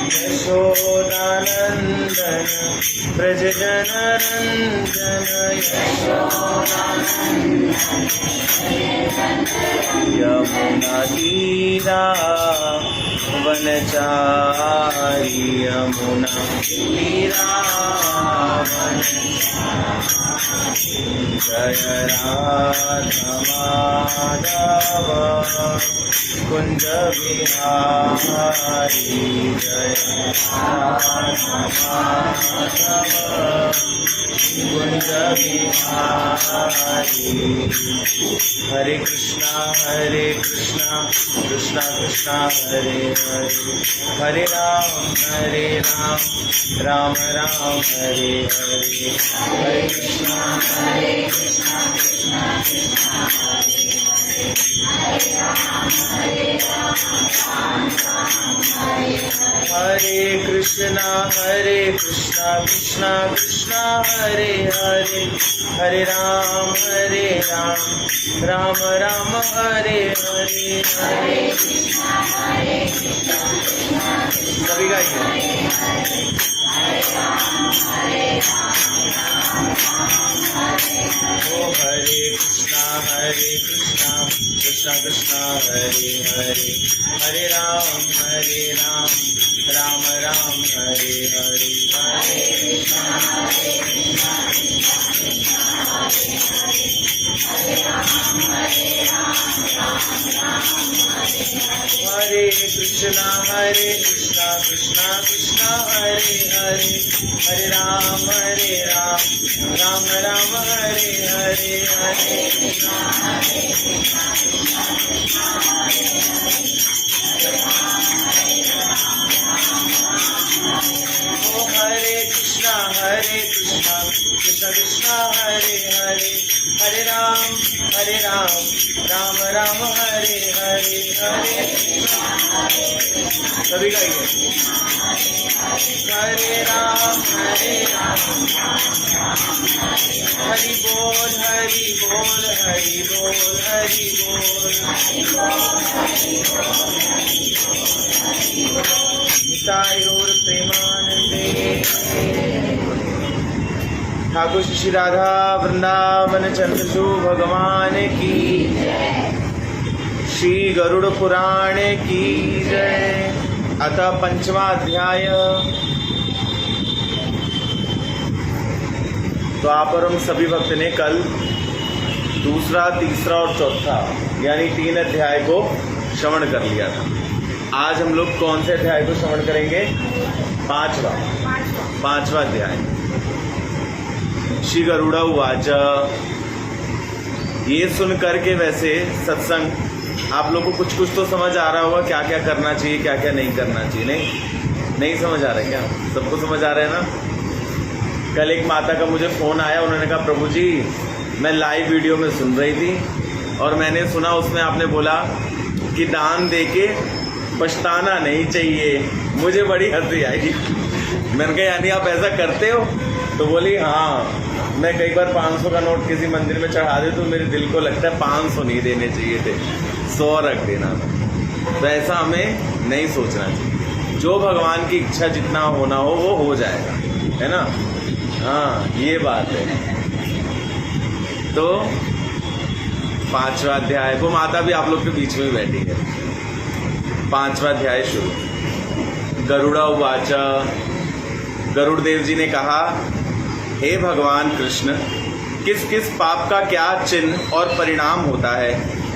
यशोदानन्दन व्रज जनरञ्जन यमुनातीरा वनचारी यमुनातीरा जय राधा माधव कुंज बिहारी जय राधा माधव कुंज बिहारी हरे कृष्णा कृष्णा कृष्णा हरे हरे हरे राम राम राम हरे हरे हरे कृष्णा कृष्णा हरे कृष्णा कृष्णा कृष्णा हरे हरे हरे राम राम राम हरे हरे हरे सभी गाइए ओ हरे कृष्णा कृष्णा कृष्णा हरे हरे हरे राम राम राम हरे हरे हरे कृष्णा कृष्णा कृष्णा हरे हरे हरे राम राम राम हरे हरे हरे ओ हरे कृष्णा कृष्णा कृष्णा हरे हरे हरे राम राम राम हरे हरे हरे सभी गाइए हरे राम हरि बोल हरि बोल हरि बोल हरि बोल निताई गौर प्रेमानंदे ठाकुर श्री राधा वृंदावन चंद्रशु भगवान की श्री गरुड़ पुराण की जय। अतः पंचमा अध्याय। तो आप और हम सभी भक्त ने कल दूसरा, तीसरा और चौथा यानी 3 अध्याय को श्रवण कर लिया था। आज हम लोग कौन से अध्याय को श्रवण करेंगे? 5वां अध्याय। श्री गरुड़ा उवाच। ये सुन करके वैसे सत्संग आप लोग को कुछ तो समझ आ रहा होगा, क्या क्या करना चाहिए, क्या क्या नहीं करना चाहिए। नहीं समझ आ रहा है क्या? सबको समझ आ रहा है ना? कल एक माता का मुझे फ़ोन आया, उन्होंने कहा प्रभु जी मैं लाइव वीडियो में सुन रही थी और मैंने सुना उसमें आपने बोला कि दान देके पछताना नहीं चाहिए। मुझे बड़ी हंसी आई। मैंने कहा यानी आप ऐसा करते हो? तो बोली हाँ, मैं कई बार 500 का नोट किसी मंदिर में चढ़ा दे तो मेरे दिल को लगता है 500 नहीं देने चाहिए थे, 100 रख देना था। तो ऐसा हमें नहीं सोचना चाहिए। जो भगवान की इच्छा जितना होना हो वो हो जाएगा, है ना? हाँ, ये बात है। तो 5वां अध्याय, वो माता भी आप लोग के बीच में बैठी है। 5वां अध्याय शुरू। गरुड़ा उवाच। गरुड़ देव जी ने कहा, हे भगवान कृष्ण, किस किस पाप का क्या चिन्ह और परिणाम होता है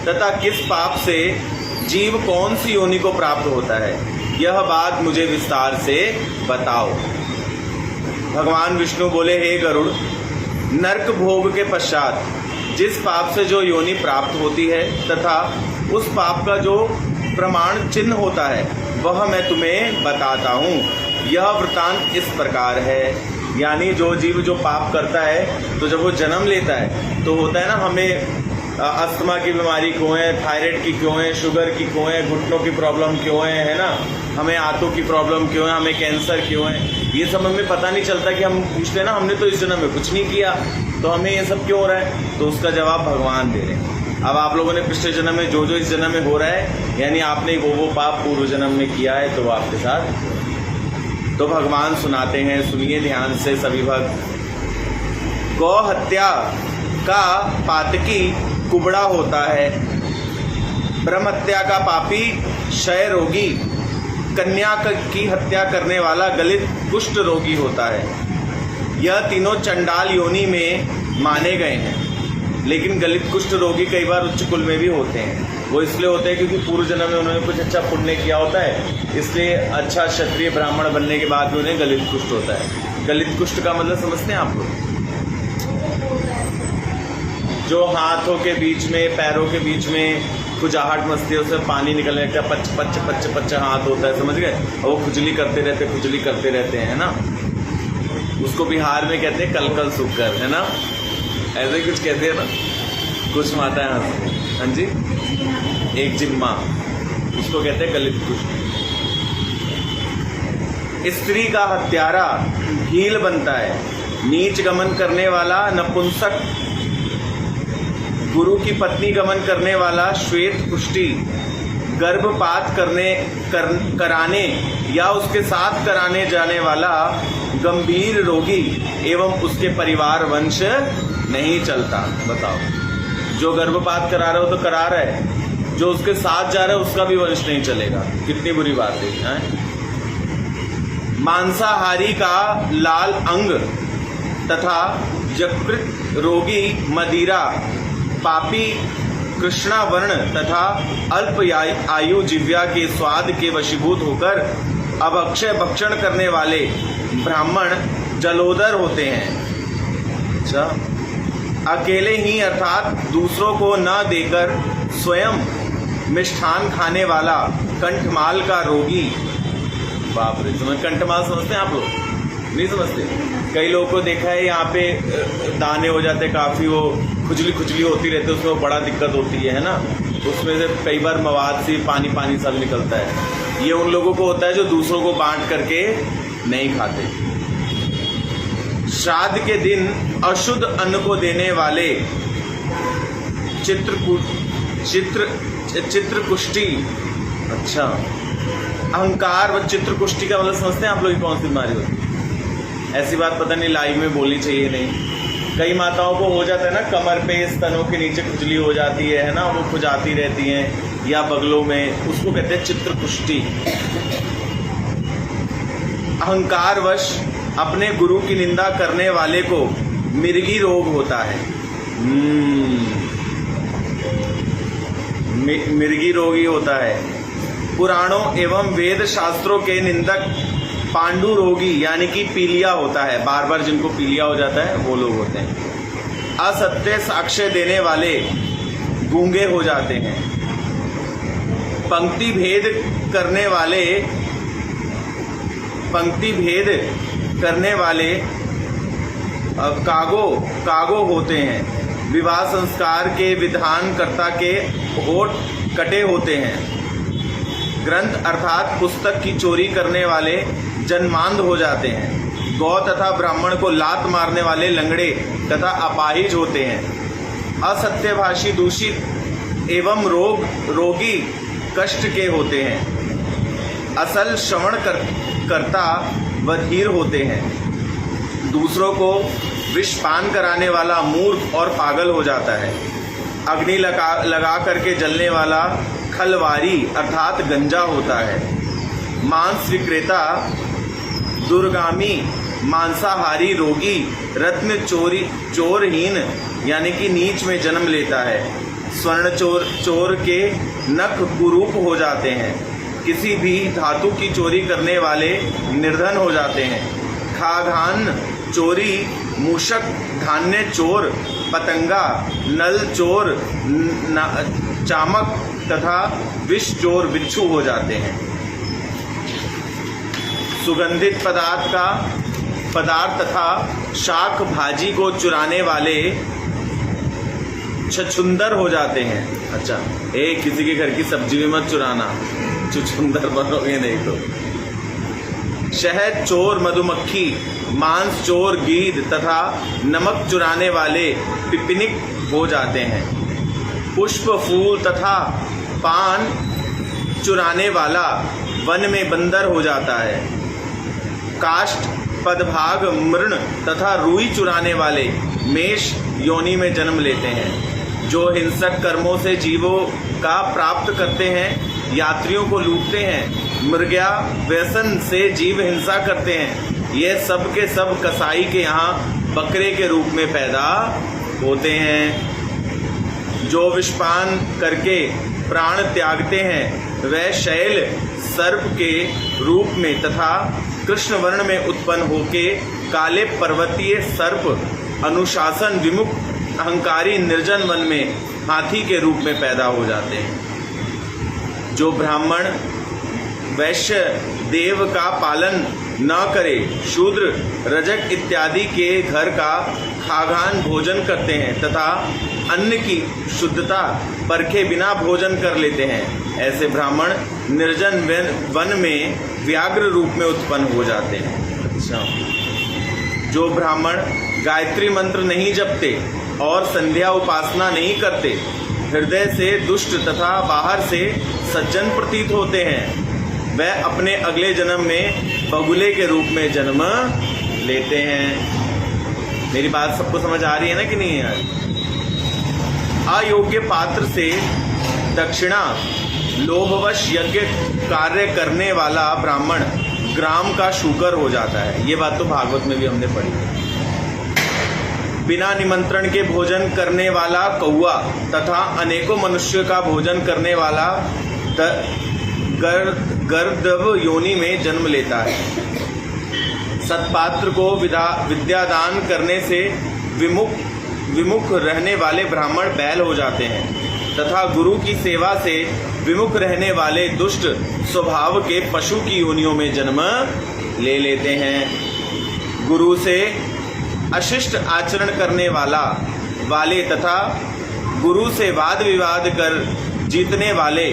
तथा किस पाप से जीव कौन सी योनि को प्राप्त होता है, यह बात मुझे विस्तार से बताओ। भगवान विष्णु बोले, हे गरुड़, नरक भोग के पश्चात जिस पाप से जो योनि प्राप्त होती है तथा उस पाप का जो प्रमाण चिन्ह होता है वह मैं तुम्हें बताता हूँ। यह वृतांत इस प्रकार है। यानी जो जीव जो पाप करता है तो जब वो जन्म लेता है तो होता है ना, हमें अस्थमा की बीमारी क्यों है, थायराइड की क्यों है, शुगर की क्यों है, घुटनों की प्रॉब्लम क्यों है ना, हमें आंतों की प्रॉब्लम क्यों है, हमें कैंसर क्यों है। ये सब हमें पता नहीं चलता कि हम पूछते हैं ना, हमने तो इस जन्म में कुछ नहीं किया तो हमें ये सब क्यों हो रहा है। तो उसका जवाब भगवान दे रहे हैं। अब आप लोगों ने पिछले जन्म में जो इस जन्म में हो रहा है, यानी आपने वो पाप पूर्व जन्म में किया है तो वो आपके साथ तो भगवान सुनाते हैं, सुनिए ध्यान से सभी भक्त। गौ हत्या का पातकी कुबड़ा होता है, ब्रह्म हत्या का पापी क्षय रोगी, कन्या की हत्या करने वाला गलित कुष्ठ रोगी होता है। यह तीनों चंडाल योनि में माने गए हैं, लेकिन गलित कुष्ठ रोगी कई बार उच्च कुल में भी होते हैं। वो इसलिए होते हैं क्योंकि पूर्व जन्म में उन्होंने कुछ अच्छा पुण्य किया होता है, इसलिए अच्छा क्षत्रिय ब्राह्मण बनने के बाद भी उन्हें गलित कुष्ठ होता है। गलित कुष्ठ का मतलब समझते हैं आप लोग? जो हाथों के बीच में, पैरों के बीच में खुजाहट मस्ती है, उसमें पानी निकलने का पच पच पच पच हाथ होता है, समझ गए? और वो खुजली करते रहते हैं ना, उसको बिहार में कहते हैं कलकल सुकर, है ना, ऐसे कुछ कहते हैं ना कुछ माता है। हाँ जी, एक जिम्मा, उसको कहते हैं गलित कुष्ठ। स्त्री का हत्यारा भील बनता है, नीच गमन करने वाला नपुंसक, गुरु की पत्नी गमन करने वाला श्वेत पुष्टि, गर्भपात कराने या उसके साथ कराने जाने वाला गंभीर रोगी एवं उसके परिवार वंश नहीं चलता। बताओ, जो गर्भपात करा रहा हो तो करा रहा है, जो उसके साथ जा रहा है उसका भी वंश नहीं चलेगा। कितनी बुरी बात है। मांसाहारी का लाल अंग तथा यकृत रोगी मदिरा, पापी कृष्णा वर्ण तथा अल्प आयु जिव्या के स्वाद के वशीभूत होकर अभक्षय भक्षण करने वाले ब्राह्मण जलोदर होते हैं। अच्छा, अकेले ही अर्थात दूसरों को न देकर स्वयं मिष्ठान खाने वाला कंठमाल का रोगी। बाप रे, समझ कंठमाल समझते हैं आप लोग? नहीं समझते? कई लोगों को देखा है यहाँ पे दाने हो जाते काफ़ी, वो खुजली होती रहती है, उसमें बड़ा दिक्कत होती है ना, उसमें से कई बार मवाद से पानी सब निकलता है। ये उन लोगों को होता है जो दूसरों को बांट करके नहीं खाते। श्राद्ध के दिन अशुद्ध अन्न को देने वाले चित्रकुष्टि। अच्छा, अहंकार व चित्रकुष्टि का मतलब समझते हैं आप लोग कौन सी बीमारी होती है? ऐसी बात पता नहीं लाइव में बोलनी चाहिए नहीं। कई माताओं को हो जाता है ना, कमर पे स्तनों के नीचे खुजली हो जाती है ना, वो खुजाती रहती हैं, या बगलों में, उसको कहते हैं चित्रकुष्टि। अहंकारवश अपने गुरु की निंदा करने वाले को मिर्गी रोग होता है। मिर्गी रोगी होता है। पुराणों एवं वेद शास्त्रों के निंदक पांडु रोगी यानी कि पीलिया होता है। बार बार जिनको पीलिया हो जाता है वो लोग होते हैं। असत्य साक्ष्य देने वाले गूंगे हो जाते हैं। पंक्ति भेद करने वाले कागो होते हैं। विवाह संस्कार के विधानकर्ता के होठ कटे होते हैं। ग्रंथ अर्थात पुस्तक की चोरी करने वाले जन्मांध हो जाते हैं। गौ तथा ब्राह्मण को लात मारने वाले लंगड़े तथा अपाहिज होते हैं। असत्यभाषी दूषित एवं रोगी कष्ट के होते हैं। असल श्रवण करता व धीर होते हैं। दूसरों को विषपान कराने वाला मूर्ख और पागल हो जाता है। अग्नि लगा करके जलने वाला खलवारी अर्थात गंजा होता है। मांस विक्रेता दुर्गामी मांसाहारी रोगी रत्न चोरहीन यानी कि नीच में जन्म लेता है। स्वर्ण चोर के नख कुरूप हो जाते हैं। किसी भी धातु की चोरी करने वाले निर्धन हो जाते हैं। खाघान चोरी, मूषक धान्य चोर, पतंगा, नल चोर, चामक तथा विष चोर बिच्छू हो जाते हैं। सुगंधित पदार्थ तथा शाक भाजी को चुराने वाले छछुंदर हो जाते हैं। अच्छा, किसी के घर की सब्जी भी मत चुराना, छछुंदर बनोगे नहीं तो। शहद चोर मधुमक्खी, मांस चोर गीद तथा नमक चुराने वाले पिपनिक हो जाते हैं। पुष्प फूल तथा पान चुराने वाला वन में बंदर हो जाता है। काष्ठ, पदभाग, मृण तथा रुई चुराने वाले मेष योनि में जन्म लेते हैं। जो हिंसक कर्मों से जीवों का प्राप्त करते हैं, यात्रियों को लूटते हैं, मृग्या व्यसन से जीव हिंसा करते हैं, ये सब के सब कसाई के यहाँ बकरे के रूप में पैदा होते हैं। जो विषपान करके प्राण त्यागते हैं, वह शैल सर्प के रूप में तथा कृष्ण वर्ण में उत्पन्न होके काले पर्वतीय सर्प अनुशासन विमुख अहंकारी निर्जन वन में हाथी के रूप में पैदा हो जाते हैं। जो ब्राह्मण वैश्य देव का पालन न करे, शूद्र रजक इत्यादि के घर का खाघान भोजन करते हैं तथा अन्न की शुद्धता परखे बिना भोजन कर लेते हैं, ऐसे ब्राह्मण निर्जन वन में व्याघ्र रूप में उत्पन्न हो जाते हैं। अच्छा, जो ब्राह्मण गायत्री मंत्र नहीं जपते और संध्या उपासना नहीं करते, हृदय से दुष्ट तथा बाहर से सज्जन प्रतीत होते हैं, वह अपने अगले जन्म में बगुले के रूप में जन्म लेते हैं। मेरी बात सबको समझ आ रही है ना कि नहीं यार? अयोग्य पात्र से दक्षिणा लोभवश यज्ञ कार्य करने वाला ब्राह्मण ग्राम का शूकर हो जाता है। ये बात तो भागवत में भी हमने पढ़ी है। बिना निमंत्रण के भोजन करने वाला कौआ तथा अनेकों मनुष्य का भोजन करने वाला गर्दभ योनि में जन्म लेता है। सत्पात्र को विद्यादान करने से विमुख रहने वाले ब्राह्मण बैल हो जाते हैं तथा गुरु की सेवा से विमुख रहने वाले दुष्ट स्वभाव के पशु की योनियों में जन्म ले लेते हैं। गुरु से अशिष्ट आचरण करने वाले तथा गुरु से वाद विवाद कर जीतने वाले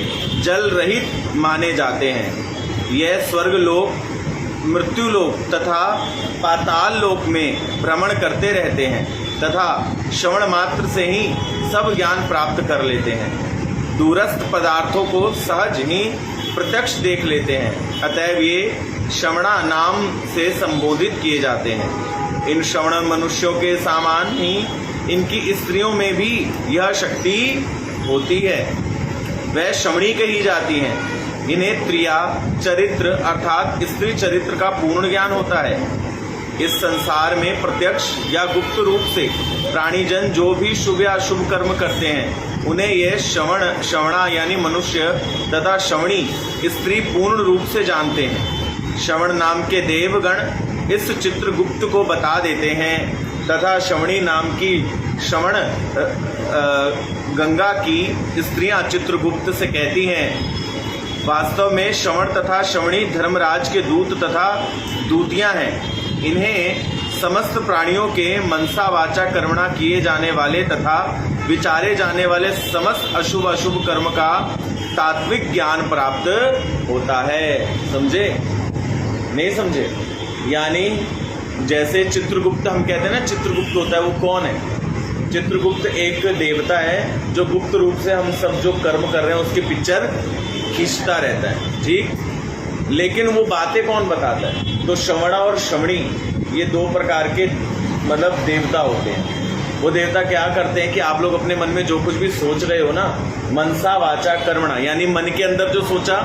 जल रहित माने जाते हैं। यह स्वर्ग लोक, मृत्यु लोक तथा पाताल लोक में भ्रमण करते रहते हैं तथा श्रवण मात्र से ही सब ज्ञान प्राप्त कर लेते हैं। दूरस्थ पदार्थों को सहज ही प्रत्यक्ष देख लेते हैं, अतएव ये श्रवणा नाम से संबोधित किए जाते हैं। इन श्रवण मनुष्यों के समान ही इनकी स्त्रियों में भी यह शक्ति होती है, वह श्रवणी कही जाती हैं। इन्हें त्रिया चरित्र अर्थात स्त्री चरित्र का पूर्ण ज्ञान होता है। इस संसार में प्रत्यक्ष या गुप्त रूप से प्राणीजन जो भी शुभ या अशुभ कर्म करते हैं, उन्हें यह श्रवणा यानी मनुष्य तथा श्रवणी स्त्री पूर्ण रूप से जानते हैं। श्रवण नाम के देवगण इस चित्रगुप्त को बता देते हैं तथा श्रवणी नाम की श्रवण गंगा की स्त्रियां चित्रगुप्त से कहती हैं। वास्तव में श्रवण तथा श्रवणी धर्मराज के दूत तथा दूतियां हैं। इन्हें समस्त प्राणियों के मनसा वाचा कर्मणा किए जाने वाले तथा विचारे जाने वाले समस्त अशुभ अशुभ कर्म का तात्विक ज्ञान प्राप्त होता है। समझे? नहीं समझे? यानी जैसे चित्रगुप्त हम कहते हैं ना, चित्रगुप्त होता है, वो कौन है? चित्रगुप्त एक देवता है जो गुप्त रूप से हम सब जो कर्म कर रहे हैं उसकी पिक्चर खींचता रहता है, ठीक। लेकिन वो बातें कौन बताता है? तो श्रवणा और श्रवणी ये दो प्रकार के मतलब देवता होते हैं। वो देवता क्या करते हैं कि आप लोग अपने मन में जो कुछ भी सोच रहे हो ना, मनसा वाचा कर्मणा यानी मन के अंदर जो सोचा,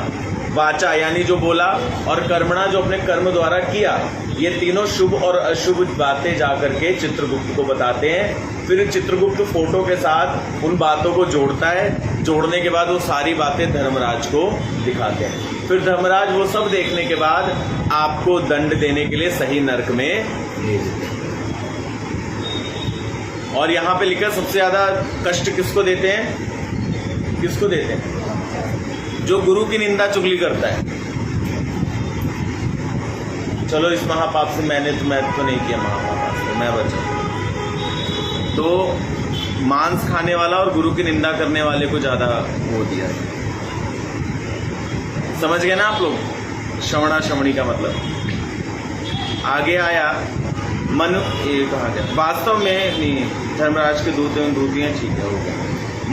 वाचा यानी जो बोला, और कर्मणा जो अपने कर्म द्वारा किया, ये तीनों शुभ और अशुभ बातें जाकर के चित्रगुप्त को बताते हैं। फिर चित्रगुप्त फोटो के साथ उन बातों को जोड़ता है। जोड़ने के बाद वो सारी बातें धर्मराज को दिखाते हैं। फिर धर्मराज वो सब देखने के बाद आपको दंड देने के लिए सही नरक में भेज देते हैं। और यहाँ पे लिखा सबसे ज्यादा कष्ट किसको देते हैं? किसको देते हैं? जो गुरु की निंदा चुगली करता है। चलो इस महापाप से मैं तो नहीं किया, महापाप से मैं बचा। तो मांस खाने वाला और गुरु की निंदा करने वाले को ज्यादा वो दिया है। समझ गए ना आप लोग? श्रवणा श्रवणी का मतलब आगे आया। ये कहा गया वास्तव में नहीं, धर्मराज के दूत एवं दूतियां, ठीक है, हो गया।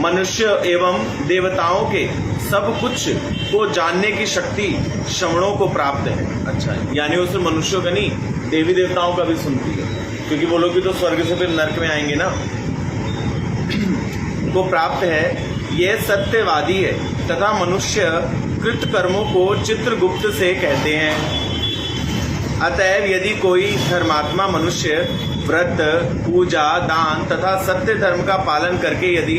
मनुष्य एवं देवताओं के सब कुछ को जानने की शक्ति श्रवणों को प्राप्त है। अच्छा, यानी उस मनुष्यों का नहीं, देवी देवताओं का भी सुनती है, क्योंकि वो लोग भी तो स्वर्ग से फिर नरक में आएंगे ना। को प्राप्त है, यह सत्यवादी है तथा मनुष्य कृत कर्मों को चित्रगुप्त से कहते हैं। अतएव यदि कोई धर्मात्मा मनुष्य व्रत, पूजा, दान तथा सत्य धर्म का पालन करके यदि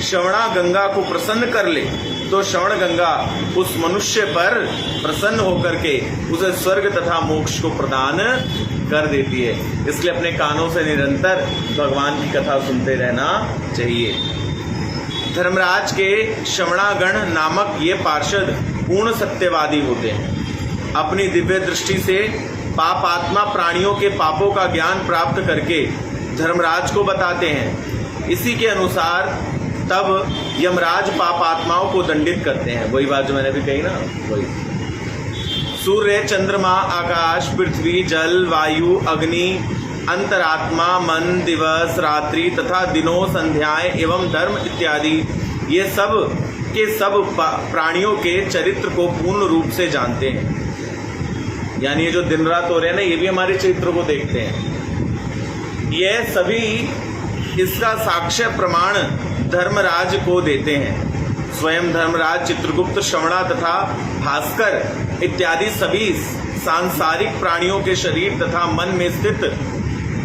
श्रवणा गंगा को प्रसन्न कर ले, तो श्रवण गंगा उस मनुष्य पर प्रसन्न होकर के उसे स्वर्ग तथा मोक्ष को प्रदान कर देती है। इसलिए अपने कानों से निरंतर भगवान की कथा सुनते रहना चाहिए। धर्मराज के श्रवणागण नामक ये पार्षद पूर्ण सत्यवादी होते हैं। अपनी दिव्य दृष्टि से पापात्मा प्राणियों के पापों का ज्ञान प्राप्त करके धर्मराज को बताते हैं। इसी के अनुसार तब यमराज पापात्माओं को दंडित करते हैं। वही बात जो मैंने भी कही ना, वही। सूर्य, चंद्रमा, आकाश, पृथ्वी, जल, वायु, अग्नि, अंतरात्मा, मन, दिवस, रात्रि तथा दिनों, संध्याएं एवं धर्म इत्यादि ये सब के सब प्राणियों के चरित्र को पूर्ण रूप से जानते हैं। यानी ये जो दिन रात हो रहे हैं ना, ये भी हमारे चरित्र को देखते हैं। ये सभी इसका साक्ष्य प्रमाण धर्मराज को देते हैं। स्वयं धर्मराज, चित्रगुप्त, श्रवणा तथा भास्कर इत्यादि सभी सांसारिक प्राणियों के शरीर तथा मन में स्थित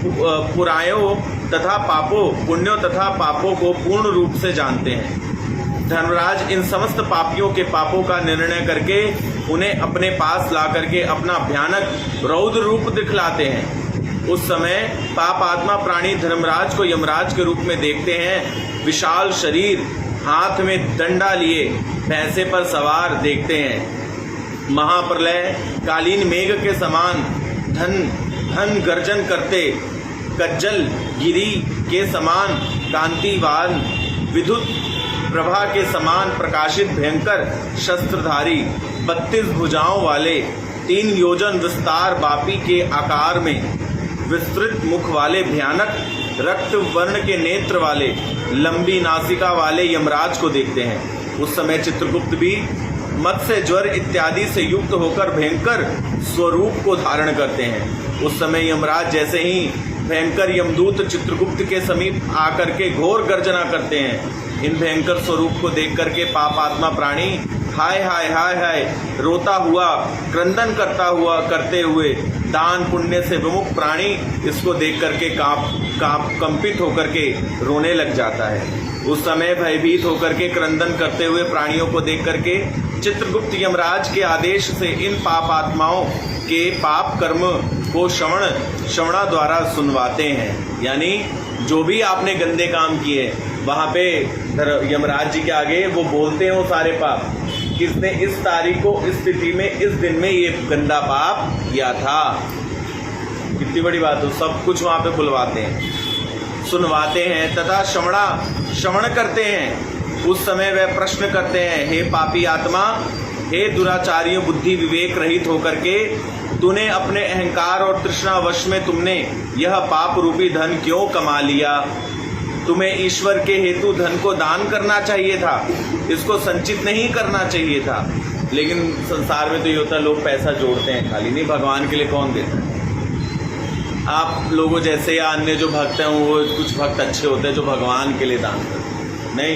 पुरायों तथा पापों, पुण्यों तथा पापों को पूर्ण रूप से जानते हैं। धर्मराज इन समस्त पापियों के पापों का निर्णय करके उन्हें अपने पास ला करके अपना भयानक रौद्र रूप दिखलाते हैं। उस समय पाप आत्मा प्राणी धर्मराज को यमराज के रूप में देखते हैं। विशाल शरीर, हाथ में डंडा लिए भैंसे पर सवार देखते हैं। महाप्रलय कालीन मेघ के समान धन गर्जन करते, कज्जल गिरी के समान कांतिवान, विद्युत प्रभा के समान प्रकाशित भयंकर शस्त्रधारी, 32 भुजाओं वाले, 3 योजन विस्तार बापी के आकार में विस्तृत मुख वाले, भयानक रक्त वर्ण के नेत्र वाले, लंबी नासिका वाले यमराज को देखते हैं। उस समय चित्रगुप्त भी मत्स्य, ज्वर इत्यादि से युक्त होकर भयंकर स्वरूप को धारण करते हैं। उस समय यमराज जैसे ही भयंकर यमदूत चित्रगुप्त के समीप आकर के घोर गर्जना करते हैं। इन भयंकर स्वरूप को देख करके पापात्मा प्राणी हाय हाय हाय हाय रोता हुआ, क्रंदन करते हुए, दान पुण्य से विमुख प्राणी इसको देख करके कंपित होकर के रोने लग जाता है। उस समय भयभीत होकर के क्रंदन करते हुए प्राणियों को देख करके चित्रगुप्त यमराज के आदेश से इन पापात्माओं के पाप कर्म को श्रवणा द्वारा सुनवाते हैं। यानी जो भी आपने गंदे काम किए वहाँ पे यमराज जी के आगे वो बोलते हैं वो सारे पाप, किसने इस तारीख को, इस तिथि में, इस दिन में ये गंदा पाप किया था। कितनी बड़ी बात हो, सब कुछ वहाँ पे खुलवाते हैं, सुनवाते हैं तथा श्रवण करते हैं। उस समय वह प्रश्न करते हैं, हे पापी आत्मा, हे दुराचारियों, बुद्धि विवेक रहित होकर के तूने अपने अहंकार और तृष्णा वश में तुमने यह पाप रूपी धन क्यों कमा लिया? तुम्हें ईश्वर के हेतु धन को दान करना चाहिए था, इसको संचित नहीं करना चाहिए था। लेकिन संसार में तो ये होता है, लोग पैसा जोड़ते हैं खाली, नहीं भगवान के लिए कौन देता है। आप लोगों जैसे या अन्य जो भक्त हैं, वो कुछ भक्त अच्छे होते हैं जो भगवान के लिए दान करते हैं, नहीं।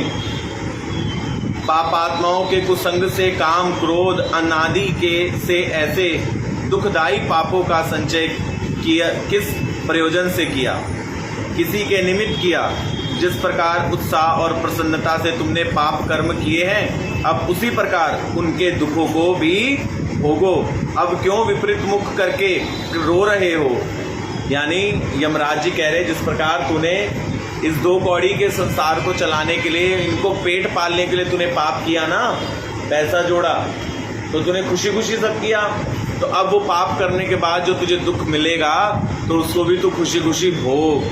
पापात्माओं के कुसंग से, काम, क्रोध, अनादि के से ऐसे दुखदायी पापों का संचय किया, किस प्रयोजन से किया? किसी के निमित्त किया। जिस प्रकार उत्साह और प्रसन्नता से तुमने पाप कर्म किए हैं, अब उसी प्रकार उनके दुखों को भी भोगो। अब क्यों विपरीत मुख करके रो रहे हो? यानी यमराज जी कह रहे, जिस प्रकार तूने इस 2 कौड़ी के संसार को चलाने के लिए, इनको पेट पालने के लिए तूने पाप किया ना, पैसा जोड़ा, तो तूने खुशी खुशी सब किया। तो अब वो पाप करने के बाद जो तुझे दुख मिलेगा, तो उसको भी तू खुशी खुशी भोग,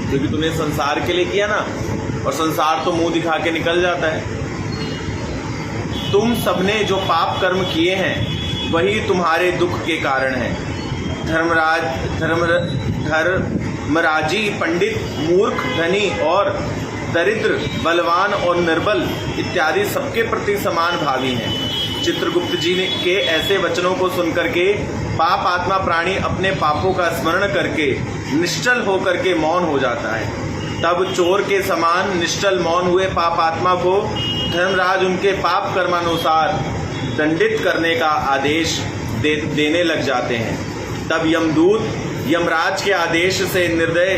क्योंकि तूने संसार के लिए किया ना, और संसार तो मुंह दिखा के निकल जाता है। तुम सबने जो पाप कर्म किए हैं वही तुम्हारे दुख के कारण है। धर्मराजी, पंडित, मूर्ख, धनी और दरिद्र, बलवान और निर्बल इत्यादि सबके प्रति समान भावी हैं। चित्रगुप्त जी के ऐसे वचनों को सुनकर के पाप आत्मा प्राणी अपने पापों का स्मरण करके निश्चल होकर के मौन हो जाता है। तब चोर के समान निश्चल मौन हुए पाप आत्मा को धर्मराज उनके पाप कर्मानुसार दंडित करने का आदेश देने लग जाते हैं। तब यमदूत यमराज के आदेश से निर्दय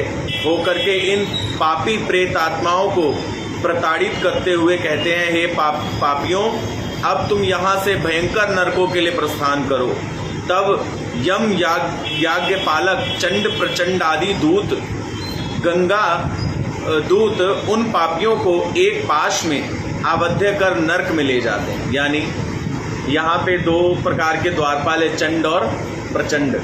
होकर के इन पापी प्रेत आत्माओं को प्रताड़ित करते हुए कहते हैं, हे पापियों, अब तुम यहाँ से भयंकर नरकों के लिए प्रस्थान करो। तब यम याज्ञपालक, चंड, प्रचंड आदि दूत, गंगा दूत उन पापियों को एक पाश में आबद्ध कर नरक में ले जाते हैं। यानी यहाँ पे दो प्रकार के द्वारपाल है, चंड और प्रचंड।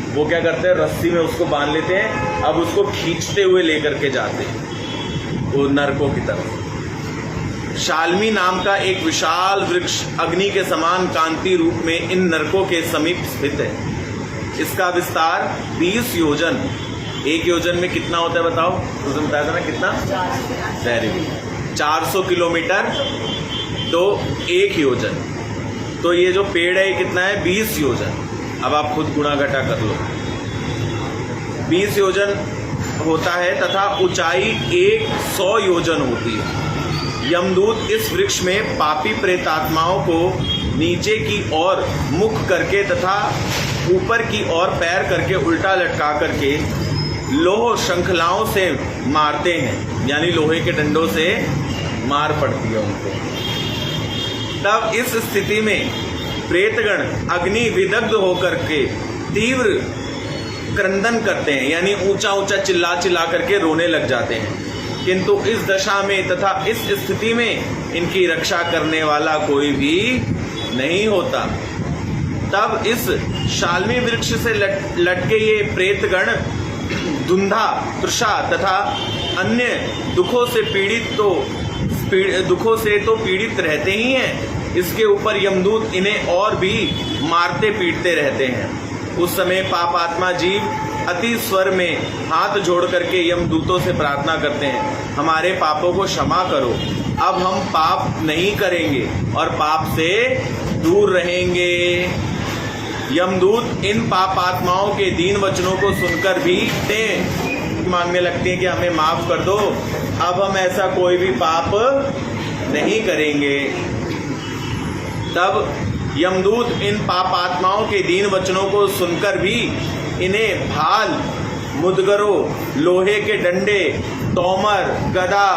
वो क्या करते हैं, रस्सी में उसको बांध लेते हैं, अब उसको खींचते हुए लेकर के जाते हैं वो नरकों की तरफ। शाल्मी नाम का एक विशाल वृक्ष अग्नि के समान कांति रूप में इन नरकों के समीप स्थित है। इसका विस्तार 20 योजन, एक योजन में कितना होता है बताओ, तुमने बताया था ना कितना, वेरी गुड, 400 किलोमीटर तो एक योजन। तो ये जो पेड़ है ये कितना है, 20 योजन। अब आप खुद गुणा घटा कर लो, 20 योजन होता है तथा ऊंचाई 100 योजन होती है। यमदूत इस वृक्ष में पापी प्रेतात्माओं को नीचे की ओर मुख करके तथा ऊपर की ओर पैर करके उल्टा लटका करके लोह श्रृंखलाओं से मारते हैं, यानी लोहे के डंडों से मार पड़ती है उनको। तब इस स्थिति में प्रेतगण अग्नि विदग्ध होकर के तीव्र क्रंदन करते हैं, यानी ऊंचा ऊंचा चिल्ला चिल्ला करके रोने लग जाते हैं। किंतु इस दशा में तथा इस स्थिति में इनकी रक्षा करने वाला कोई भी नहीं होता। तब इस शाल्मी वृक्ष से लटके ये प्रेतगण धुंधा, तृषा तथा अन्य दुखों से पीड़ित रहते ही हैं। इसके ऊपर यमदूत इन्हें और भी मारते पीटते रहते हैं। उस समय पापात्मा जीव अति स्वर में हाथ जोड़ करके यमदूतों से प्रार्थना करते हैं, हमारे पापों को क्षमा करो, अब हम पाप नहीं करेंगे और पाप से दूर रहेंगे। यमदूत इन पापात्माओं के दीन वचनों को सुनकर भी मांगने लगते हैं कि हमें माफ कर दो, अब हम ऐसा कोई भी पाप नहीं करेंगे। तब यमदूत इन पापात्माओं के दीन वचनों को सुनकर भी इन्हें भाल, मुदगरों, लोहे के डंडे, तोमर, गदा,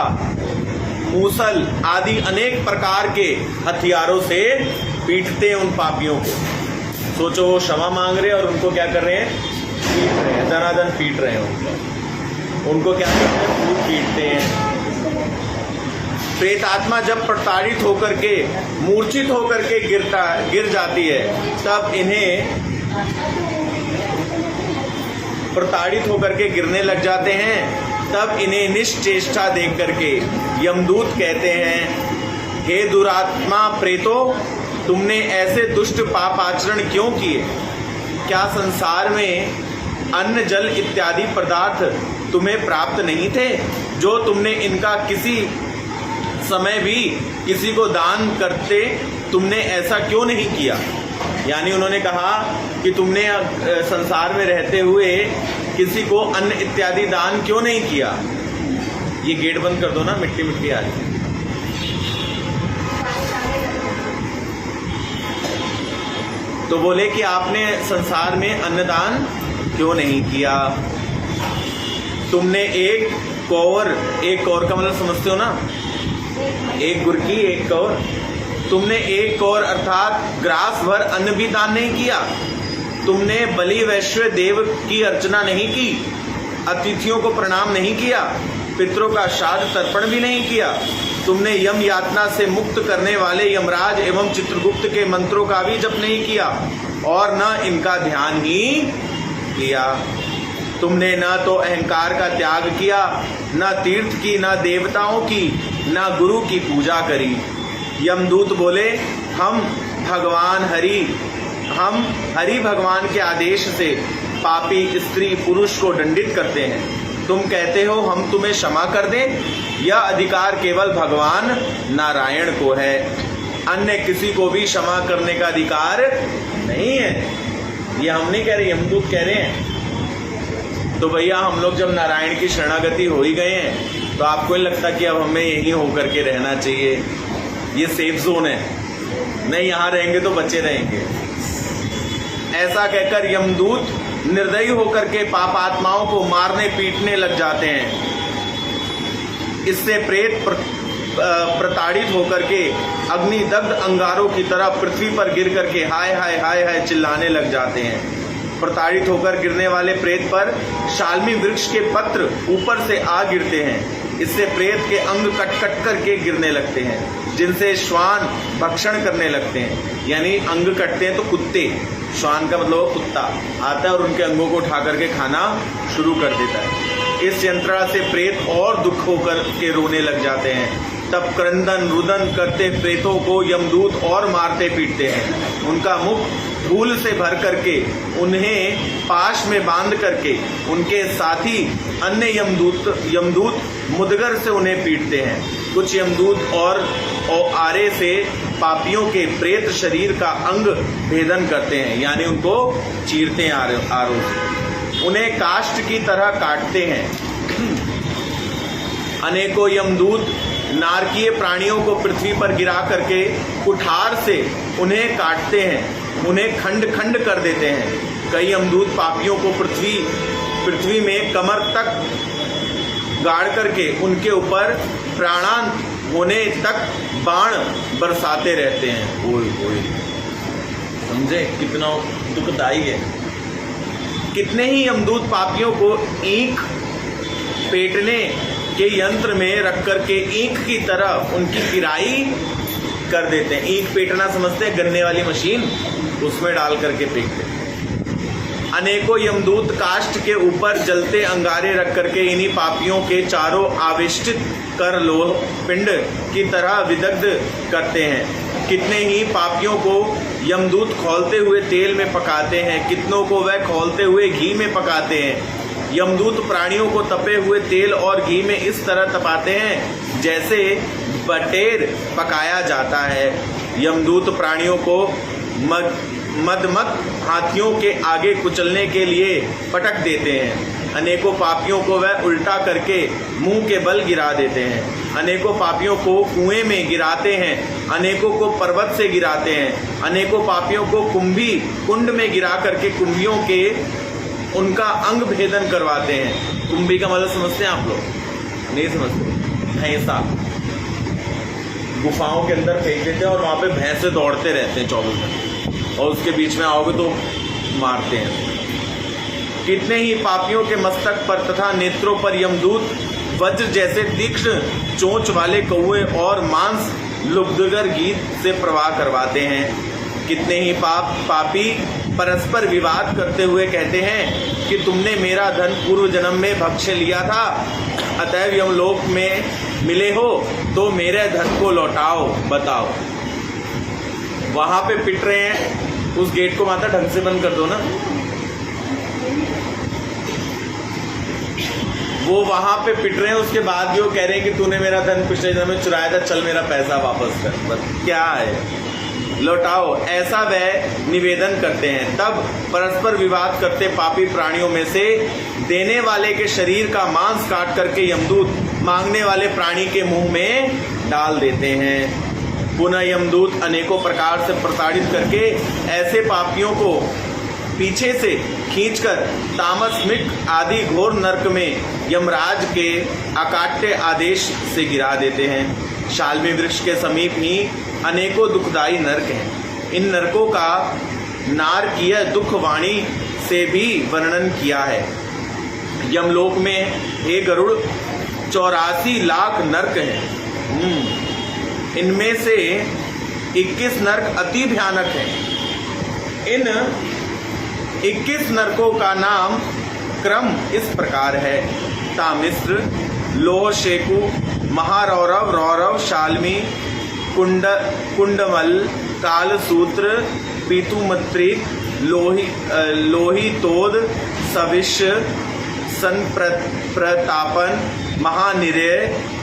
मूसल आदि अनेक प्रकार के हथियारों से पीटते हैं उन पापियों को। सोचो वो क्षमा मांग रहे हैं और उनको क्या कर रहे हैं, पीट रहे हैं, दनादन पीट रहे हैं उनको क्या करते हैं, खूब पीटते हैं। प्रेतात्मा जब प्रताड़ित होकर के, मूर्छित होकर के गिर जाती है, तब इन्हें प्रताड़ित होकर के गिरने लग जाते हैं। तब इन्हें निश्चेष्टा देख करके यमदूत कहते हैं, हे दुरात्मा प्रेतो, तुमने ऐसे दुष्ट पाप आचरण क्यों किए? क्या संसार में अन्न, जल इत्यादि पदार्थ तुम्हें प्राप्त नहीं थे, जो तुमने इनका किसी समय भी किसी को दान करते तुमने ऐसा क्यों नहीं किया? यानी उन्होंने कहा कि तुमने संसार में रहते हुए किसी को अन्न इत्यादि दान क्यों नहीं किया। ये गेट बंद कर दो ना, मिट्टी मिट्टी आ रही है। तो बोले कि आपने संसार में अन्नदान क्यों नहीं किया? तुमने एक कौर का मतलब समझते हो ना, एक गुरकी एक कौर, तुमने एक कौर अर्थात ग्रास भर अन्न भी दान नहीं किया। तुमने बलि वैश्व देव की अर्चना नहीं की, अतिथियों को प्रणाम नहीं किया, पितरों का श्राद्ध तर्पण भी नहीं किया। तुमने यम यातना से मुक्त करने वाले यमराज एवं चित्रगुप्त के मंत्रों का भी जप नहीं किया और न इनका ध्यान ही किया। तुमने न तो अहंकार का त्याग किया, न तीर्थ की, न देवताओं की, न गुरु की पूजा करी। यमदूत बोले, हम हरि भगवान के आदेश से पापी स्त्री पुरुष को दंडित करते हैं। तुम कहते हो हम तुम्हें क्षमा कर दें, यह अधिकार केवल भगवान नारायण को है, अन्य किसी को भी क्षमा करने का अधिकार नहीं है। ये हम नहीं कह रहे, यमदूत कह रहे हैं। तो भैया हम लोग जब नारायण की शरणागति हो ही गए हैं तो आपको नहीं लगता कि अब हमें यहीं होकर के रहना चाहिए, ये सेफ जोन है, नहीं यहाँ रहेंगे तो बचे रहेंगे। ऐसा कहकर यमदूत निर्दयी होकर के पाप आत्माओं को मारने पीटने लग जाते हैं। इससे प्रेत प्रताड़ित होकर के अग्निदग्ध अंगारों की तरह पृथ्वी पर गिर करके हाय हाय हाय हाय चिल्लाने लग जाते हैं। प्रताड़ित होकर गिरने वाले प्रेत पर शाल्मी वृक्ष के पत्र ऊपर से आ गिरते हैं। इससे प्रेत के अंग कट कट करके गिरने लगते हैं, जिनसे श्वान भक्षण करने लगते हैं। यानी अंग कटते हैं तो कुत्ते, श्वान का मतलब कुत्ता आता है और उनके अंगों को उठा करके खाना शुरू कर देता है। इस यंत्रणा से प्रेत और दुख होकर के रोने लग जाते हैं। तब क्रंदन रुदन करते प्रेतों को यमदूत और मारते पीटते हैं। उनका मुख धूल से भर करके उन्हें पाश में बांध करके उनके साथी अन्य यमदूत मुदगर से उन्हें पीटते हैं। कुछ यमदूत और आरे से पापियों के प्रेत शरीर का अंग भेदन करते हैं, यानी उनको चीरते हैं आरों से, उन्हें काष्ठ की तरह काटते हैं। अनेकों यमदूत नारकीय प्राणियों को पृथ्वी पर गिरा करके कुठार से उन्हें काटते हैं, उन्हें खंड खंड कर देते हैं। कई यमदूत पापियों को पृथ्वी में कमर तक गाड़ करके उनके ऊपर प्राणांत होने तक बाण बरसाते रहते हैं। ओए ओए, समझे कितना दुखदाई है। कितने ही यमदूत पापियों को ईंख पेटने के यंत्र में रख करके ईंख की तरह उनकी पिराई कर देते हैं। ईंख पेटना समझते हैं, गन्ने वाली मशीन, उसमें डाल करके फेंकते हैं। अनेकों यमदूत काष्ठ के ऊपर जलते अंगारे रख करके इन्हीं पापियों के चारों आविष्टित कर लोह पिंड की तरह विदग्ध करते हैं। कितने ही पापियों को यमदूत खौलते हुए तेल में पकाते हैं, कितनों को वह खौलते हुए घी में पकाते हैं। यमदूत प्राणियों को तपे हुए तेल और घी में इस तरह तपाते हैं जैसे बटेर पकाया जाता है। यमदूत प्राणियों को मदमत हाथियों के आगे कुचलने के लिए पटक देते हैं। अनेकों पापियों को वह उल्टा करके मुंह के बल गिरा देते हैं। अनेकों पापियों को कुएं में गिराते हैं, अनेकों को पर्वत से गिराते हैं। अनेकों पापियों को कुंड में गिरा करके कुंभियों के उनका अंग भेदन करवाते हैं। कुंभी का मतलब समझते हैं आप लोग? नहीं समझते? भैंसा गुफाओं के अंदर फेंक देते हैं और वहां पे भैंसे दौड़ते रहते हैं 24 घंटे, और उसके बीच में आओगे तो मारते हैं। कितने ही पापियों के मस्तक पर तथा नेत्रों पर यमदूत वज्र जैसे तीक्ष्ण चोंच वाले कौए और मांस लुब्धगर गीत से प्रवाह करवाते हैं। कितने ही पापी परस्पर विवाद करते हुए कहते हैं कि तुमने मेरा धन पूर्व जन्म में भक्ष लिया था, अतएव यमलोक में मिले हो तो मेरे धन को लौटाओ, बताओ। वहां पे पिट रहे हैं, उस गेट को माता ढंग से बंद कर दो ना। वो वहां पे पिट रहे हैं, उसके बाद भी वो कह रहे हैं कि तूने मेरा धन पिछले जन्म में चुराया था, चल मेरा पैसा वापस कर। बस क्या है, लौटाओ, ऐसा वह निवेदन करते हैं। तब परस्पर विवाद करते पापी प्राणियों में से देने वाले के शरीर का मांस काट करके यमदूत मांगने वाले प्राणी के मुंह में डाल देते हैं। पुनः यमदूत अनेकों प्रकार से प्रताड़ित करके ऐसे पापियों को पीछे से खींचकर तामस मिक आदि घोर नरक में यमराज के अकाट्य आदेश से गिरा देते हैं। शाल्मी वृक्ष के समीप ही अनेकों दुखदायी नरक हैं। इन नरकों का नारकीय दुख वाणी से भी वर्णन किया है। यमलोक में हे गरुड़ 84 लाख नरक हैं। इनमें से 21 नरक अति भयानक हैं। इन 21 नरकों का नाम क्रम इस प्रकार है: तामिस्र, लोह शेकु, महारौरव, रौरव, शाल्मी, कुंडमल, कालसूत्र, पीतुमत्रिक, लोहितोद, सविश, संप्रतापन, महानिरय,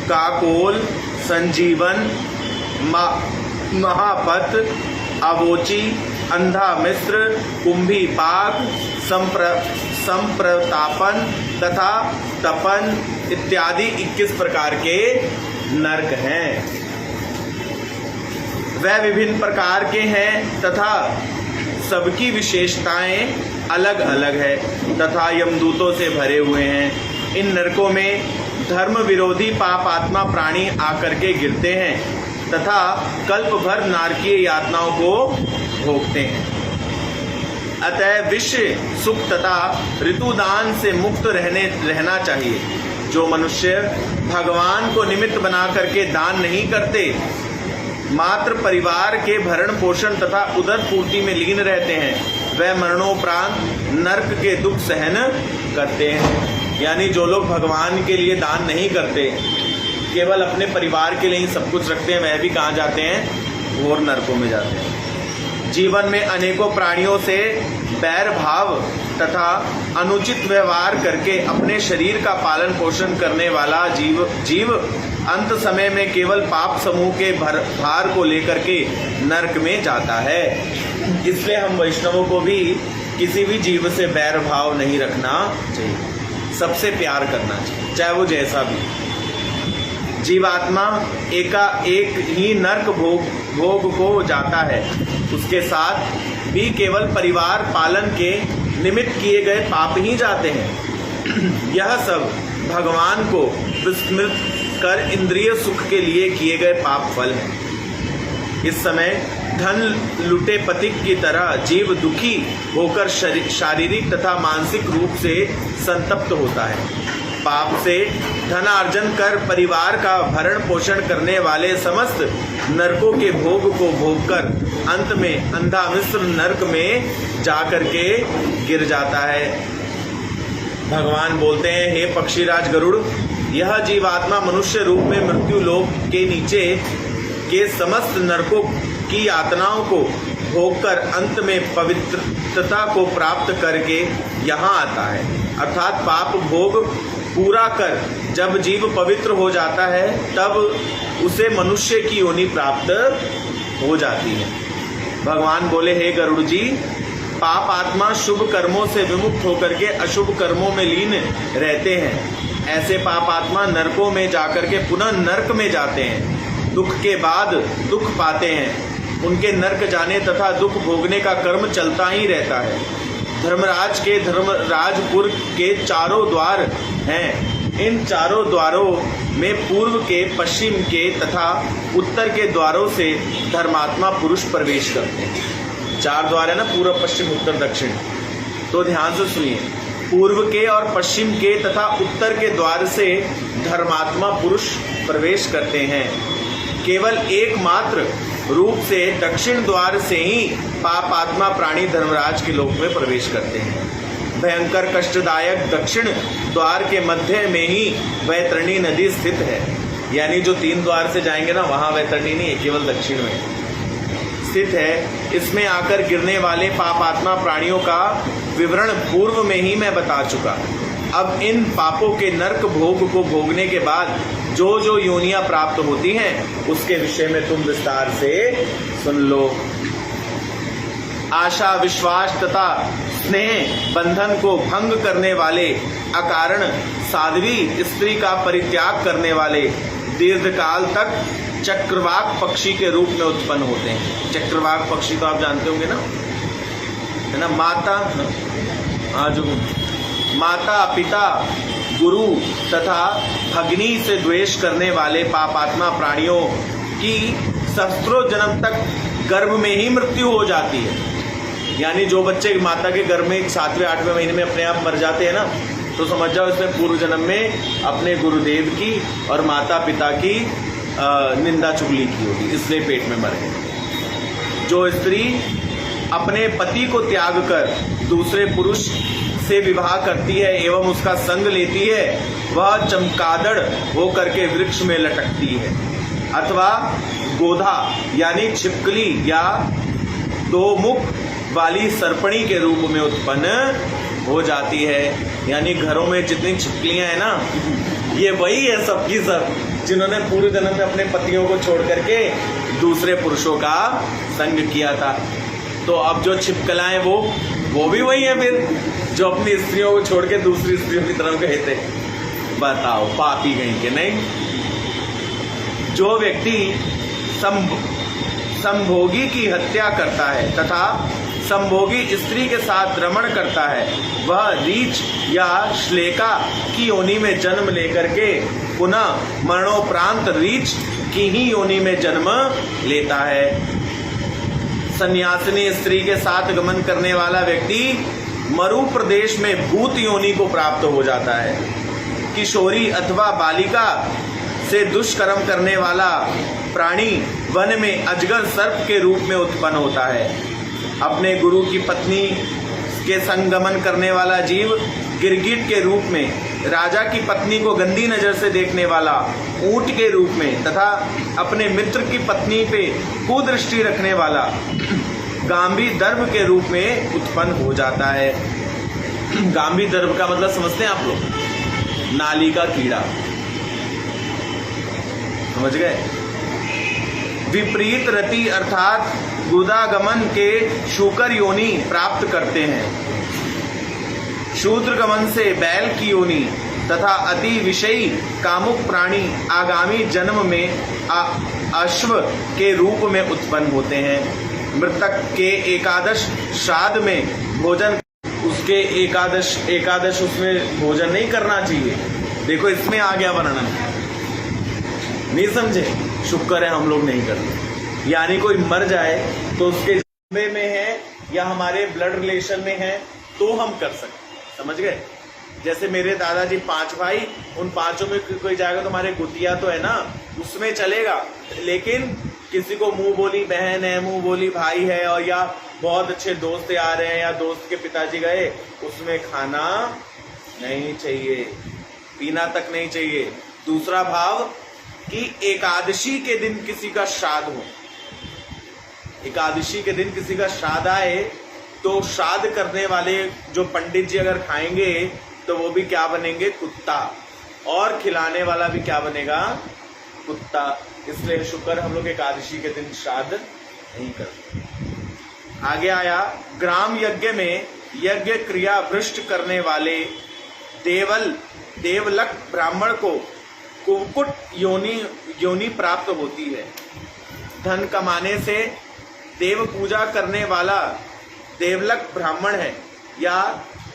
काकोल, संजीवन, महापत, अवोची, अंधा मिश्र, कुंभी पाक, संप्रतापन तथा तपन इत्यादि 21 प्रकार के नरक हैं। वह विभिन्न प्रकार के हैं तथा सबकी विशेषताएं अलग अलग है तथा यमदूतों से भरे हुए हैं। इन नरकों में धर्म विरोधी पापात्मा प्राणी आकर के गिरते हैं तथा कल्प भर नारकीय यातनाओं को भोगते हैं। अतः विषय सुख तथा ऋतुदान से मुक्त रहना चाहिए। जो मनुष्य भगवान को निमित्त बना करके दान नहीं करते, मात्र परिवार के भरण पोषण तथा उदर पूर्ति में लीन रहते हैं, वह मरणोपरांत नरक के दुख सहन करते हैं। यानी जो लोग भगवान के लिए दान नहीं करते, केवल अपने परिवार के लिए ही सब कुछ रखते हैं, वह भी कहाँ जाते हैं? घोर नरकों में जाते हैं। जीवन में अनेकों प्राणियों से बैर भाव तथा अनुचित व्यवहार करके अपने शरीर का पालन पोषण करने वाला जीव अंत समय में केवल पाप समूह के भार को लेकर के नरक में जाता है। इसलिए हम वैष्णवों को भी किसी भी जीव से बैर भाव नहीं रखना चाहिए, सबसे प्यार करना चाहिए, चाहे वो जैसा भी। जीवात्मा एक ही नरक भोग को जाता है, उसके साथ भी केवल परिवार पालन के निमित्त किए गए पाप ही जाते हैं। यह सब भगवान को विस्मृत कर इंद्रिय सुख के लिए किए गए पाप फल हैं। इस समय धन लुटे पथिक की तरह जीव दुखी होकर शारीरिक तथा मानसिक रूप से संतप्त होता है। पाप से धनार्जन कर परिवार का भरण पोषण करने वाले समस्त नरकों के भोग को भोगकर अंत में अंधा मिश्र नरक में जाकर के गिर जाता है। भगवान बोलते हैं, हे पक्षीराज गरुड़, यह जीवात्मा मनुष्य रूप में मृत्यु लोक के नीचे के समस्त नरकों की यातनाओं को भोगकर अंत में पवित्रता को प्राप्त करके यहाँ आता है। अर्थात पाप भोग पूरा कर जब जीव पवित्र हो जाता है, तब उसे मनुष्य की योनि प्राप्त हो जाती है। भगवान बोले, हे गरुड़ जी, पाप आत्मा शुभ कर्मों से विमुक्त होकर के अशुभ कर्मों में लीन रहते हैं। ऐसे पाप आत्मा नरकों में जाकर के पुनः नरक में जाते हैं, दुख के बाद दुख पाते हैं। उनके नरक जाने तथा दुख भोगने का कर्म चलता ही रहता है। धर्मराज के धर्मराजपुर के चारों द्वार हैं। इन चारों द्वारों में पूर्व के, पश्चिम के तथा उत्तर के द्वारों से धर्मात्मा पुरुष प्रवेश करते हैं। 4 द्वार है ना, पूर्व, पश्चिम, उत्तर, दक्षिण। तो ध्यान से सुनिए, पूर्व के और पश्चिम के तथा उत्तर के द्वार से धर्मात्मा पुरुष प्रवेश करते हैं। केवल एकमात्र रूप से दक्षिण द्वार से ही पापात्मा प्राणी धर्मराज के लोक में प्रवेश करते हैं। भयंकर कष्टदायक दक्षिण द्वार के मध्य में ही वैतरणी नदी स्थित है। यानी जो 3 द्वार से जाएंगे ना, वहाँ वैतरणी नहीं है, केवल दक्षिण में स्थित है। इसमें आकर गिरने वाले पापात्मा प्राणियों का विवरण पूर्व में ही मैं बता चुका। अब इन पापों के नरक भोग को भोगने के बाद जो जो योनियां प्राप्त होती हैं, उसके विषय में तुम विस्तार से सुन लो। आशा, विश्वास तथा स्नेह बंधन को भंग करने वाले, अकारण साध्वी स्त्री का परित्याग करने वाले दीर्घकाल तक चक्रवाक पक्षी के रूप में उत्पन्न होते हैं। चक्रवाक पक्षी तो आप जानते होंगे ना, है ना, माता पिता गुरु तथा भगिनी से द्वेष करने वाले पापात्मा प्राणियों की सहस्त्रों जन्म तक गर्भ में ही मृत्यु हो जाती है। यानी जो बच्चे माता के गर्भ में 7वें 8वें महीने में अपने आप मर जाते हैं ना, तो समझ जाओ इसमें पूर्व जन्म में अपने गुरुदेव की और माता पिता की निंदा चुगली की होगी, इसलिए पेट में मर गए। जो स्त्री अपने पति को त्याग कर दूसरे पुरुष से विवाह करती है एवं उसका संग लेती है, वह चमकादड़ होकर के वृक्ष में लटकती है, अथवा गोधा यानी छिपकली या 2 मुख वाली सर्पणी के रूप में उत्पन्न हो जाती है। यानी घरों में जितनी छिपकलियां हैं ना, ये वही है सबकी सब जिन्होंने पूरे जन्म में अपने पतियों को छोड़ करके दूसरे पुरुषों का संग किया था। तो अब जो छिपकलाएं वो भी वही है फिर जो अपनी स्त्रियों को छोड़ के दूसरी स्त्रियों की तरफ गए थे। बताओ, पापी कहीं के नहीं। जो व्यक्ति संभोगी की हत्या करता है तथा संभोगी स्त्री के साथ रमण करता है, वह रीछ या श्लेषा की योनि में जन्म लेकर के पुनः मरणोपरांत रीछ की ही योनि में जन्म लेता है। सन्यासिनी स्त्री के साथ गमन करने वाला व्यक्ति मरु प्रदेश में भूत योनि को प्राप्त हो जाता है। किशोरी अथवा बालिका से दुष्कर्म करने वाला प्राणी वन में अजगर सर्प के रूप में उत्पन्न होता है। अपने गुरु की पत्नी के संग गमन करने वाला जीव गिरगिट के रूप में, राजा की पत्नी को गंदी नजर से देखने वाला ऊंट के रूप में तथा अपने मित्र की पत्नी पे कुदृष्टि रखने वाला गांभी दर्भ के रूप में उत्पन्न हो जाता है। गांभी दर्भ का मतलब समझते हैं आप लोग? नाली का कीड़ा, समझ गए? विपरीत रति अर्थात गुदागमन के शूकर योनि प्राप्त करते हैं। शूद्र गमन से बैल की योनि तथा अति विषयी कामुक प्राणी आगामी जन्म में अश्व के रूप में उत्पन्न होते हैं। मृतक के एकादश श्राद्ध में भोजन, उसके एकादश उसमें भोजन नहीं करना चाहिए। देखो इसमें आ गया वर्णन, नहीं समझे? शुक्र है हम लोग नहीं करते। यानी कोई मर जाए तो उसके जन्मे में है या हमारे ब्लड रिलेशन में है तो हम कर सकते, समझ गए? जैसे मेरे दादाजी 5 भाई, उन 5 में कोई जाएगा तो हमारे गुतिया तो है ना, उसमें चलेगा। लेकिन किसी को मुंह बोली बहन है, मुंह बोली भाई है, और या बहुत अच्छे दोस्त आ रहे हैं या दोस्त के पिताजी गए, उसमें खाना नहीं चाहिए, पीना तक नहीं चाहिए। दूसरा भाव कि एकादशी के दिन किसी का श्राद्ध हो, एकादशी के दिन किसी का श्राद्ध आए तो श्राद्ध करने वाले जो पंडित जी अगर खाएंगे तो वो भी क्या बनेंगे? कुत्ता। और खिलाने वाला भी क्या बनेगा? कुत्ता। इसलिए शुक्र हम लोग एकादशी के दिन श्राद्ध नहीं करते। आगे आया, ग्राम यज्ञ में यज्ञ क्रिया भ्रष्ट करने वाले देवलक ब्राह्मण को कुक्कुट योनि प्राप्त होती है। धन कमाने से देव पूजा करने वाला देवलक ब्राह्मण है या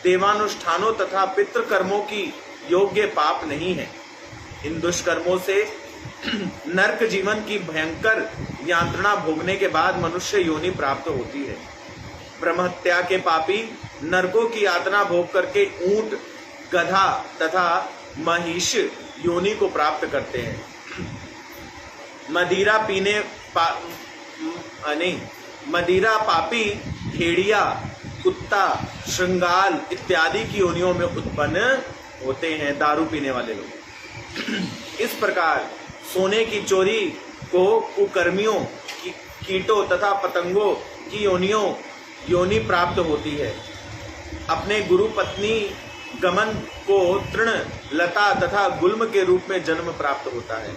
देवानुष्ठानों तथा पितृ कर्मों की योग्य पाप नहीं है। इन दुष्कर्मों से नरक जीवन की भयंकर यातना भोगने के बाद मनुष्य योनि प्राप्त होती है। ब्रह्महत्या के पापी नरकों की यातना भोग करके ऊंट, गधा तथा महिष योनि को प्राप्त करते हैं। मदिरा पापी भेड़िया, कुत्ता, श्रृंगाल इत्यादि की योनियों में उत्पन्न होते हैं, दारू पीने वाले लोग। इस प्रकार सोने की चोरी को कुकर्मियों, कीटों तथा पतंगों की योनि प्राप्त होती है। अपने गुरु पत्नी गमन को तृण, लता तथा गुल्म के रूप में जन्म प्राप्त होता है।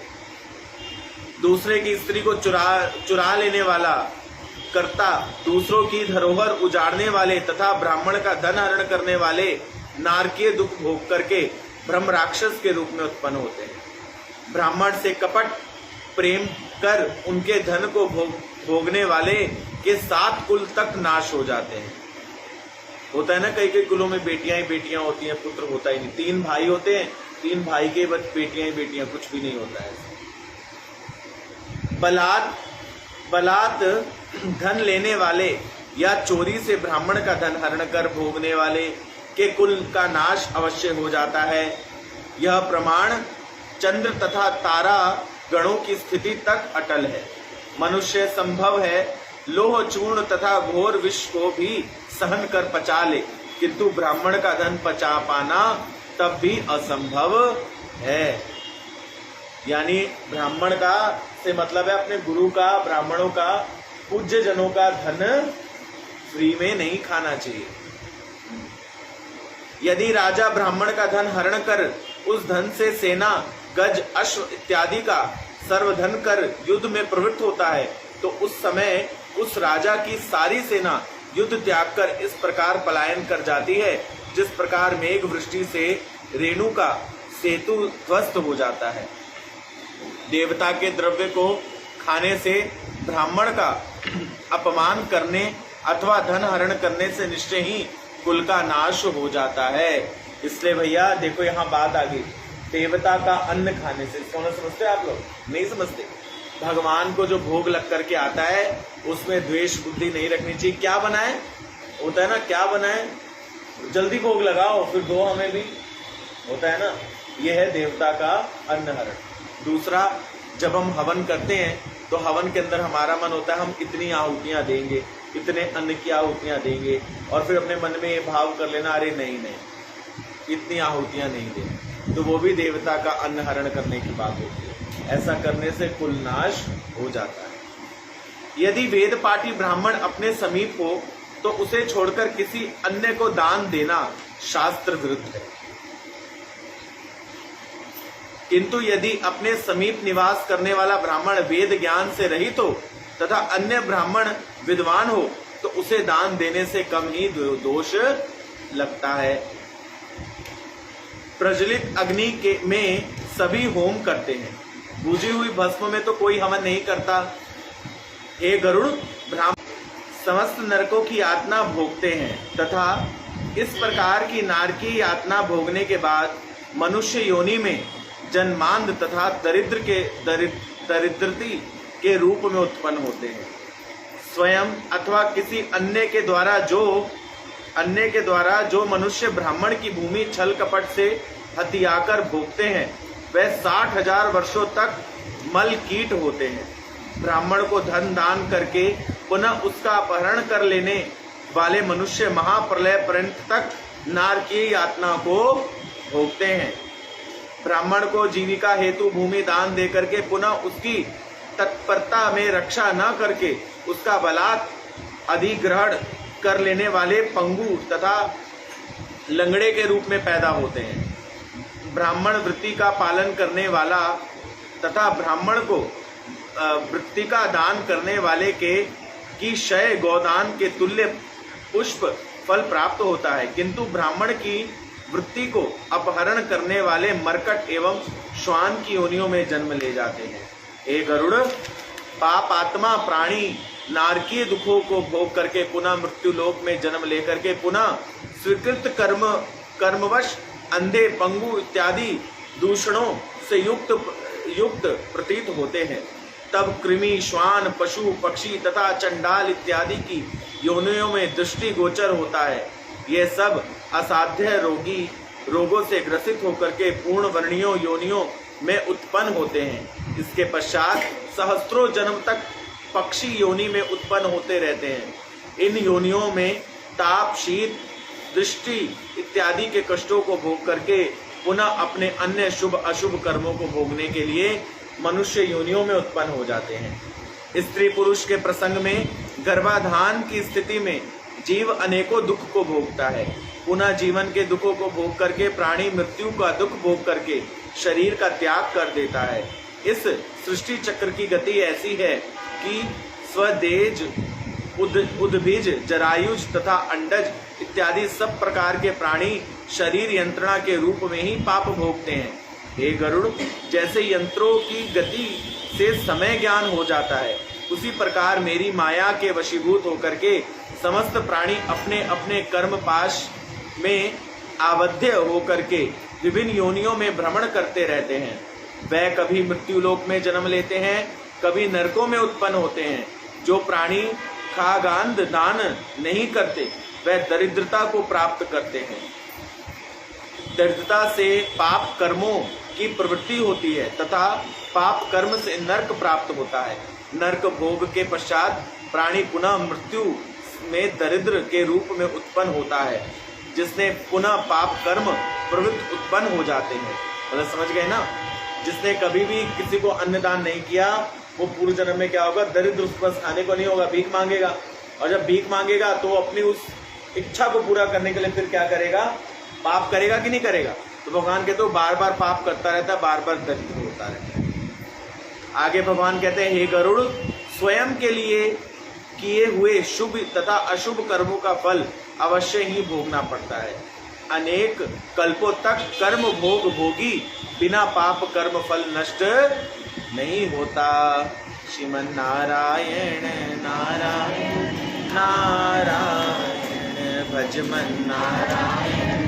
दूसरे की स्त्री को चुरा लेने वाला कर्ता, दूसरों की धरोहर उजाड़ने वाले तथा ब्राह्मण का धन हरण करने वाले नारकीय दुख भोग करके ब्रह्म राक्षस के रूप में उत्पन्न होते हैं। ब्राह्मण से कपट प्रेम कर उनके धन को भोगने वाले के 7 कुल तक नाश हो जाते हैं। होता है ना, कई कई कुलों में बेटियां ही बेटियां होती हैं, पुत्र होता ही नहीं। 3 भाई होते हैं, 3 भाई के बस बेटियां ही बेटियां, कुछ भी नहीं होता है। बलात् धन लेने वाले या चोरी से ब्राह्मण का धन हरण कर भोगने वाले के कुल का नाश अवश्य हो जाता है। यह प्रमाण चंद्र तथा तारा गणों की स्थिति तक अटल है। मनुष्य संभव है लोह चूर्ण तथा घोर विष को भी सहन कर पचा ले, किंतु ब्राह्मण का धन पचा पाना तब भी असंभव है। यानी ब्राह्मण का से मतलब है अपने गुरु का, ब्राह्मणों का, पूज्य जनों का धन फ्री में नहीं खाना चाहिए। यदि राजा ब्राह्मण का धन हरण कर उस धन से सेना, गज, अश्व इत्यादि का सर्वधन कर युद्ध में प्रवृत्त होता है, तो उस समय उस राजा की सारी सेना युद्ध त्याग कर इस प्रकार पलायन कर जाती है जिस प्रकार मेघ वृष्टि से रेणु का सेतु ध्वस्त हो जाता है। देवता के द्रव्य को खाने से ब्राह्मण का अपमान करने अथवा धन हरण करने से निश्चय ही कुल का नाश हो जाता है। इसलिए भैया देखो यहाँ बात आ गई, देवता का अन्न खाने से, इसको ना समझते आप लोग? नहीं समझते। भगवान को जो भोग लग करके आता है उसमें द्वेष बुद्धि नहीं रखनी चाहिए। क्या बनाए होता है ना, क्या बनाए, जल्दी भोग लगाओ फिर दो हमें भी, होता है ना। यह है देवता का अन्न हरण। दूसरा, जब हम हवन करते हैं तो हवन के अंदर हमारा मन होता है हम इतनी आहुतियां देंगे, इतने अन्न की आहुतियां देंगे, और फिर अपने मन में ये भाव कर लेना अरे नहीं नहीं इतनी आहुतियां नहीं देंगे, तो वो भी देवता का अन्न हरण करने की बात होती है। ऐसा करने से कुल नाश हो जाता है। यदि वेद पाठी ब्राह्मण अपने समीप हो तो उसे छोड़कर किसी अन्य को दान देना शास्त्र विरुद्ध है, किंतु यदि अपने समीप निवास करने वाला ब्राह्मण वेद ज्ञान से रहित हो तथा अन्य ब्राह्मण विद्वान हो तो उसे दान देने से कम ही दोष लगता है। प्रज्वलित अग्नि के में सभी होम करते हैं, बुझी हुई भस्म में तो कोई हवन नहीं करता। हे गरुड़, ब्राह्मण समस्त नरकों की यातना भोगते हैं तथा इस प्रकार की नारकीय यातना भोगने के बाद मनुष्य योनि में जन्मांध तथा दरिद्रती के रूप में उत्पन्न होते हैं। स्वयं अथवा किसी अन्य के द्वारा जो मनुष्य ब्राह्मण की भूमि छल कपट से हथियाकर भोगते हैं वह 60,000 वर्षों तक मल कीट होते हैं। ब्राह्मण को धन दान करके पुनः उसका अपहरण कर लेने वाले मनुष्य महाप्रलय पर्यंत तक नारकीय यातना को भोगते हैं। ब्राह्मण को जीविका हेतु भूमि दान दे करके पुनः उसकी तत्परता में रक्षा न करके उसका बलात् अधिग्रहण कर लेने वाले पंगु तथा लंगड़े के रूप में पैदा होते हैं। ब्राह्मण वृत्ति का पालन करने वाला तथा ब्राह्मण को वृत्ति का दान करने वाले की क्षय गोदान के तुल्य पुष्प फल प्राप्त होता है, किंतु ब्राह्मण की वृत्ति को अपहरण करने वाले मरकट एवं श्वान की योनियों में जन्म ले जाते हैं। हे गरुड़, पाप आत्मा प्राणी नारकीय दुखों को भोग करके पुनः मृत्यु लोक में जन्म लेकर के पुनः स्वीकृत कर्मवश अंधे, पंगु इत्यादि दूषणों से युक्त प्रतीत होते हैं। तब कृमि, श्वान, पशु, पक्षी तथा चंडाल इत्यादि की योनियों में दृष्टि गोचर होता है। ये सब असाध्य रोगों से ग्रसित होकर के पूर्ण वर्णीयों योनियों में उत्पन्न होते हैं। इसके पश्चात सहस्त्रों जन्म तक पक्षी योनि में उत्पन्न होते रहते हैं। इन योनियों में ताप, शीत, दृष्टि इत्यादि के कष्टों को भोग करके पुनः अपने अन्य शुभ अशुभ कर्मों को भोगने के लिए मनुष्य योनियों में उत्पन्न हो जाते हैं। स्त्री पुरुष के प्रसंग में गर्भाधान की स्थिति में जीव अनेकों दुख को भोगता है। पुनः जीवन के दुखों को भोग करके प्राणी मृत्यु का दुख भोग करके शरीर का त्याग कर देता है। इस सृष्टि चक्र की गति ऐसी है कि स्वदेज, उद्भिज, जरायुज तथा अंडज इत्यादि सब प्रकार के प्राणी शरीर यंत्रणा के रूप में ही पाप भोगते हैं। हे गरुड़, जैसे यंत्रों की गति से समय ज्ञान हो जाता है, उसी प्रकार मेरी माया के वशीभूत होकर के समस्त प्राणी अपने अपने कर्म पाश में आबद्ध होकर के विभिन्न योनियों में भ्रमण करते रहते हैं। वह कभी मृत्युलोक में जन्म लेते हैं, कभी नरकों में उत्पन्न होते हैं। जो प्राणी खागांध दान नहीं करते वह दरिद्रता को प्राप्त करते हैं। दरिद्रता से पाप कर्मों की प्रवृत्ति होती है तथा पाप कर्म से नरक प्राप्त होता है। नरक भोग के पश्चात प्राणी पुनः मृत्यु में दरिद्र के रूप में उत्पन्न होता है, जिसने पुनः पाप कर्म प्रवृत्त उत्पन्न हो जाते हैं। मतलब समझ गए ना? जिसने कभी भी किसी को अन्नदान नहीं किया वो पूर्व जन्म में क्या होगा? दरिद्र, उसके पास खाने को नहीं होगा, भीख मांगेगा। और जब भीख मांगेगा तो अपनी उस इच्छा को पूरा करने के लिए फिर क्या करेगा? पाप करेगा कि नहीं करेगा? तो भगवान कहते हो बार बार पाप करता रहता है, बार बार दरिद्र होता रहता है। आगे भगवान कहते हैं, हे गरुड़, स्वयं के लिए किए हुए शुभ तथा अशुभ कर्मों का फल अवश्य ही भोगना पड़ता है। अनेक कल्पों तक कर्म भोग भोगी, बिना पाप कर्म फल नष्ट नहीं होता। श्रीमन नारायण नारायण नारायण, भज मन नारायण